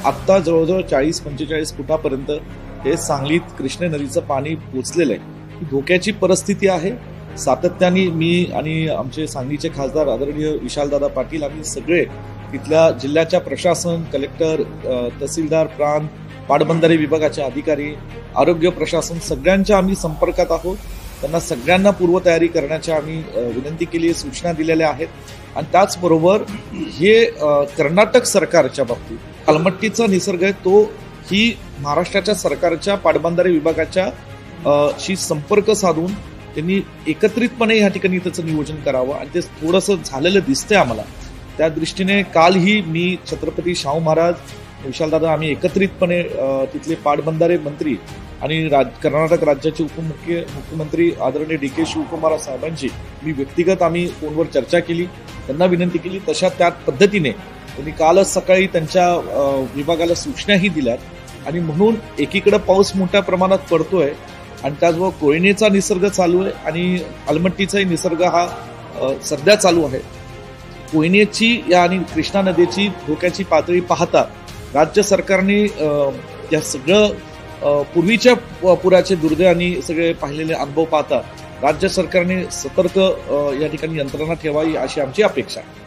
आत्ता जवळजवळ 40-45 फुटापर्यंत हे सांगलीत कृष्णा नदीचं पाणी पोचलेलं आहे। ही धोक्याची परिस्थिती आहे। सातत्याने मी आणि आमचे सांगलीचे खासदार आदरणीय विशालदादा पाटील आम्ही सगळे तिथल्या जिल्ह्याच्या प्रशासन, कलेक्टर, तहसीलदार, प्रांत, पाटबंधारे विभागाचे अधिकारी, आरोग्य प्रशासन सगळ्यांच्या आम्ही संपर्कात आहोत। त्यांना सगळ्यांना पूर्वतयारी करण्याची आम्ही विनंती केली, सूचना दिलेल्या आहेत। आणि त्याचबरोबर हे कर्नाटक सरकारच्या बाबतीत अलमट्टीचा निसर्ग आहे तो ही महाराष्ट्राच्या सरकारच्या पाटबंधारे विभागाच्या शी संपर्क साधून त्यांनी एकत्रितपणे या ठिकाणी त्याचं नियोजन करावं आणि ते थोडंसं झालेलं दिसतंय आम्हाला। त्या दृष्टीने कालही मी छत्रपती शाहू महाराज, विशालदादा आम्ही एकत्रितपणे तिथले पाटबंधारे मंत्री आणि कर्नाटक राज्याचे मुख्यमंत्री आदरणीय DK शिवकुमार साहेबांची मी व्यक्तिगत आम्ही फोनवर चर्चा केली, त्यांना विनंती केली। तशा त्या पद्धतीने त्यांनी कालच सकाळी त्यांच्या विभागाला सूचनाही दिल्यात आणि म्हणून एकीकडे पाऊस मोठ्या प्रमाणात पडतोय आणि त्याचबरोबर कोयनेचा निसर्ग चालू आहे आणि अलमट्टीचाही निसर्ग हा सध्या चालू आहे। कोयनेची आणि कृष्णा नदीची धोक्याची पातळी पाहता राज्य सरकारने या सगळं पूर्वीच्या पुराचे दुर्दैव आणि सगळे पाहिलेले अनुभव पाहता राज्य सरकारने सतर्क या ठिकाणी यंत्रणा ठेवावी अशी आमची अपेक्षा आहे।